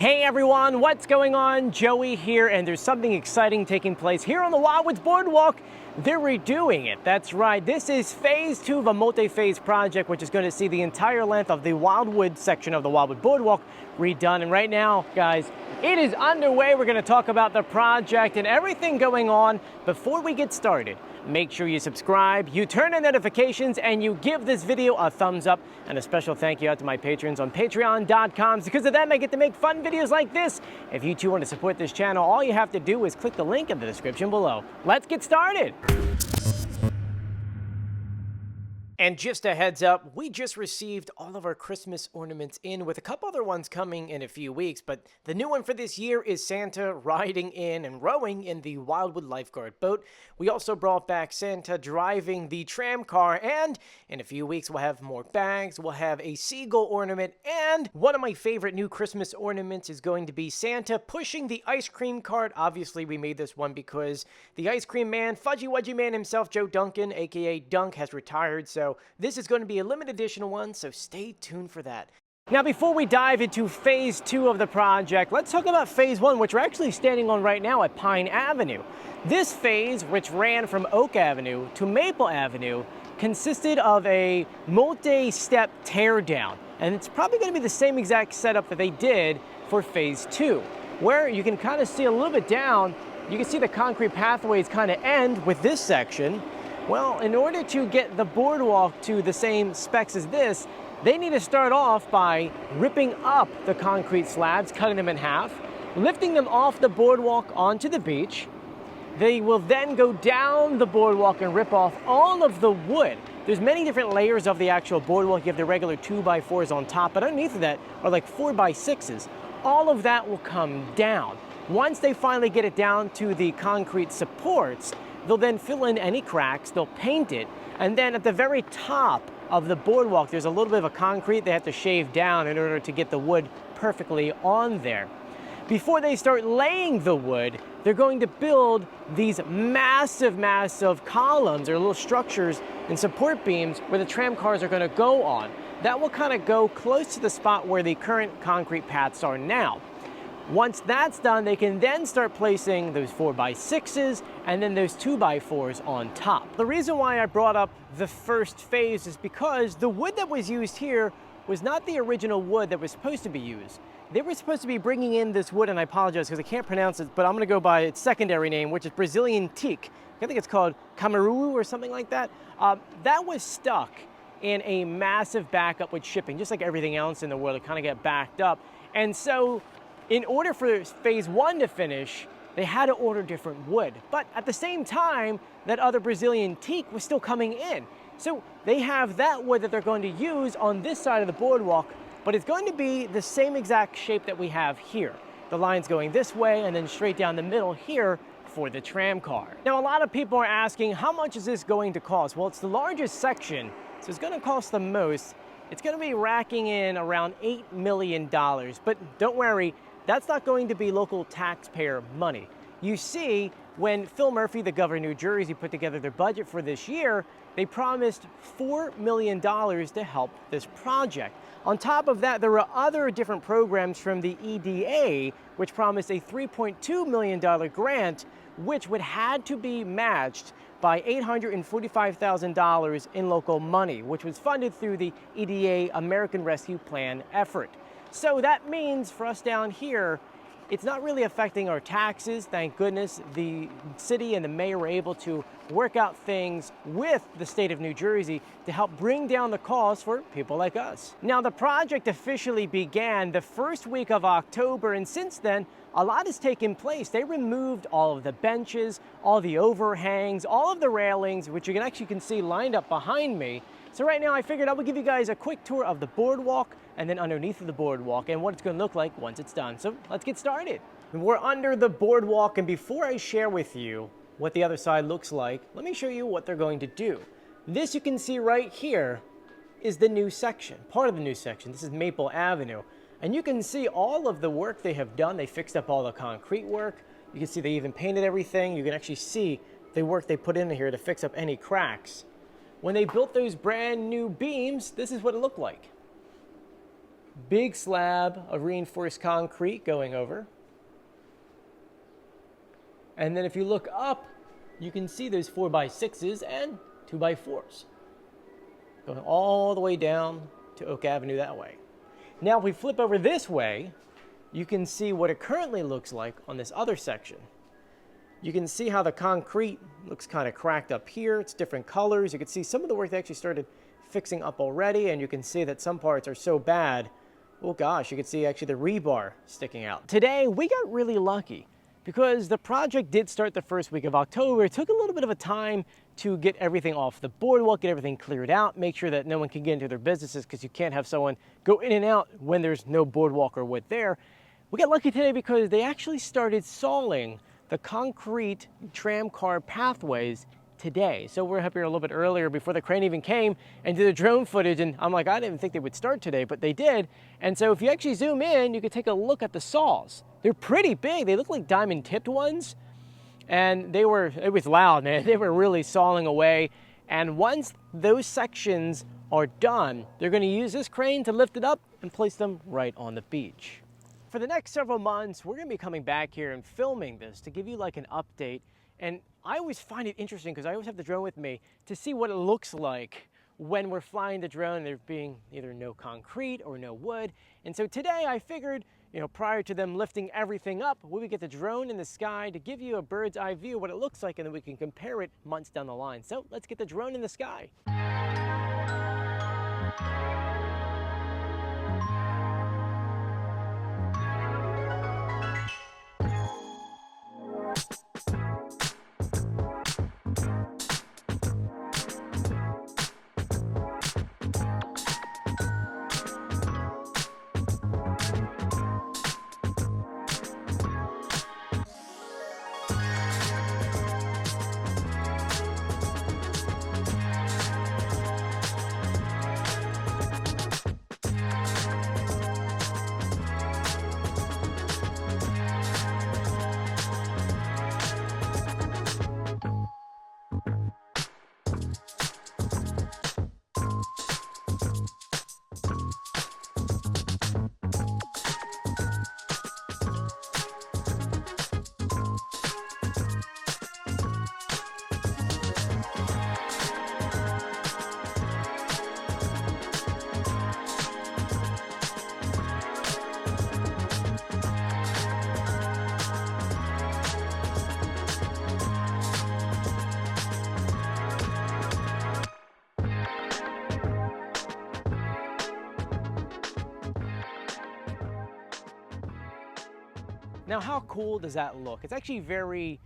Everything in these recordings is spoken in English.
Hey everyone, what's going on? Joey here, and there's something exciting taking place here on the Wildwood Boardwalk. They're redoing it. That's right. This is phase 2 of a multi-phase project, which is going to see the entire length of the Wildwood section of the Wildwood Boardwalk redone. And right now, guys, it is underway. We're going to talk about the project and everything going on. Before we get started, make sure you subscribe, you turn on notifications, and you give this video a thumbs up. And a special thank you out to my patrons on patreon.com. Because of them, I get to make fun videos like this. If you too want to support this channel, all you have to do is click the link in the description below. Let's get started. And just a heads up, we just received all of our Christmas ornaments in, with a couple other ones coming in a few weeks, but the new one for this year is Santa riding in and rowing in the Wildwood lifeguard boat. We also brought back Santa driving the tram car, and in a few weeks we'll have more bags, we'll have a seagull ornament, and one of my favorite new Christmas ornaments is going to be Santa pushing the ice cream cart. Obviously we made this one because the ice cream man, Fudgy Wudgy Man himself, Joe Duncan, aka Dunk, has retired, so this is going to be a limited edition one, so stay tuned for that. Now, before we dive into phase 2 of the project, let's talk about phase 1, which we're actually standing on right now at Pine Avenue. This phase, which ran from Oak Avenue to Maple Avenue, consisted of a multi-step teardown, and it's probably going to be the same exact setup that they did for phase 2, where you can kind of see a little bit down, you can see the concrete pathways kind of end with this section. Well, in order to get the boardwalk to the same specs as this, they need to start off by ripping up the concrete slabs, cutting them in half, lifting them off the boardwalk onto the beach. They will then go down the boardwalk and rip off all of the wood. There's many different layers of the actual boardwalk. You have the regular 2x4s on top, but underneath of that are like 4x6s. All of that will come down. Once they finally get it down to the concrete supports, they'll then fill in any cracks, they'll paint it, and then at the very top of the boardwalk, there's a little bit of a concrete they have to shave down in order to get the wood perfectly on there. Before they start laying the wood, they're going to build these massive columns or little structures and support beams where the tram cars are going to go on. That will kind of go close to the spot where the current concrete paths are now. Once that's done, they can then start placing those 4x6s and then those 2x4s on top. The reason why I brought up the first phase is because the wood that was used here was not the original wood that was supposed to be used. They were supposed to be bringing in this wood, and I apologize because I can't pronounce it, but I'm going to go by its secondary name, which is Brazilian teak. I think it's called Camaruru or something like that. That was stuck in a massive backup with shipping, just like everything else in the world. It kind of got backed up. And so in order for phase 1 to finish, they had to order different wood. But at the same time, that other Brazilian teak was still coming in. So they have that wood that they're going to use on this side of the boardwalk, but it's going to be the same exact shape that we have here. The line's going this way and then straight down the middle here for the tram car. Now, a lot of people are asking, how much is this going to cost? Well, it's the largest section, so it's going to cost the most. It's going to be racking in around $8 million, but don't worry, that's not going to be local taxpayer money. You see, when Phil Murphy, the governor of New Jersey, put together their budget for this year, they promised $4 million to help this project. On top of that, there were other different programs from the EDA, which promised a $3.2 million grant, which would had to be matched by $845,000 in local money, which was funded through the EDA American Rescue Plan effort. So that means for us down here, it's not really affecting our taxes. Thank goodness the city and the mayor were able to work out things with the state of New Jersey to help bring down the cost for people like us. Now, the project officially began the first week of October, and since then, a lot has taken place. They removed all of the benches, all the overhangs, all of the railings, which you can see lined up behind me. So right now I figured I would give you guys a quick tour of the boardwalk and then underneath of the boardwalk and what it's going to look like once it's done. So let's get started. We're under the boardwalk, and before I share with you what the other side looks like, let me show you what they're going to do. This you can see right here is the new section, part of the new section. This is Maple Avenue. And you can see all of the work they have done. They fixed up all the concrete work. You can see they even painted everything. You can actually see the work they put in here to fix up any cracks. When they built those brand new beams, this is what it looked like. Big slab of reinforced concrete going over. And then if you look up, you can see those 4x6s and 2x4s going all the way down to Oak Avenue that way. Now, if we flip over this way, you can see what it currently looks like on this other section. You can see how the concrete looks kind of cracked up here. It's different colors. You can see some of the work they actually started fixing up already, and you can see that some parts are so bad, oh gosh, you can see actually the rebar sticking out. Today, we got really lucky because the project did start the first week of October. It took a little bit of a time to get everything off the boardwalk, get everything cleared out, make sure that no one can get into their businesses because you can't have someone go in and out when there's no boardwalk or wood there. We got lucky today because they actually started sawing the concrete tram car pathways today. So we're up here a little bit earlier before the crane even came and did the drone footage, and I'm like, I didn't think they would start today, but they did. And so if you actually zoom in, you can take a look at the saws. They're pretty big. They look like diamond tipped ones. And it was loud, man. They were really sawing away. And once those sections are done, they're gonna use this crane to lift it up and place them right on the beach. For the next several months, we're gonna be coming back here and filming this to give you like an update. And I always find it interesting because I always have the drone with me to see what it looks like when we're flying the drone and there being either no concrete or no wood. And so today I figured, prior to them lifting everything up, we would get the drone in the sky to give you a bird's eye view of what it looks like, and then we can compare it months down the line. So let's get the drone in the sky. Now, how cool does that look? It's actually very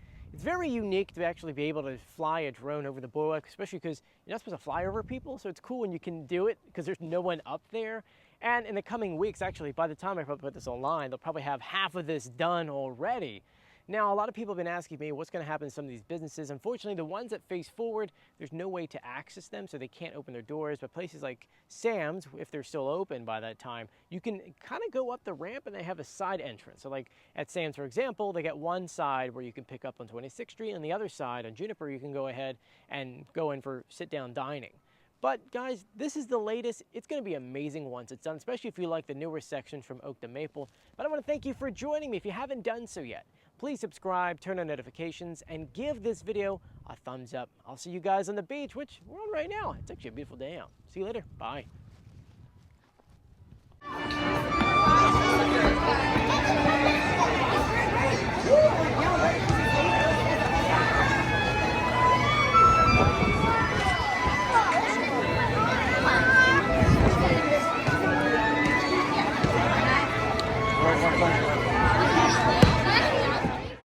unique to actually be able to fly a drone over the boardwalk, especially because you're not supposed to fly over people. So it's cool when you can do it because there's no one up there. And in the coming weeks, actually, by the time I put this online, they'll probably have half of this done already. Now, a lot of people have been asking me what's going to happen to some of these businesses. Unfortunately, the ones that face forward, there's no way to access them, so they can't open their doors. But places like Sam's, if they're still open by that time, you can kind of go up the ramp and they have a side entrance. So like at Sam's, for example, they got one side where you can pick up on 26th Street, and the other side on Juniper, you can go ahead and go in for sit-down dining. But guys, this is the latest. It's going to be amazing once it's done, especially if you like the newer sections from Oak to Maple. But I want to thank you for joining me. If you haven't done so yet, please subscribe, turn on notifications, and give this video a thumbs up. I'll see you guys on the beach, which we're on right now. It's actually a beautiful day out. See you later. Bye. All right,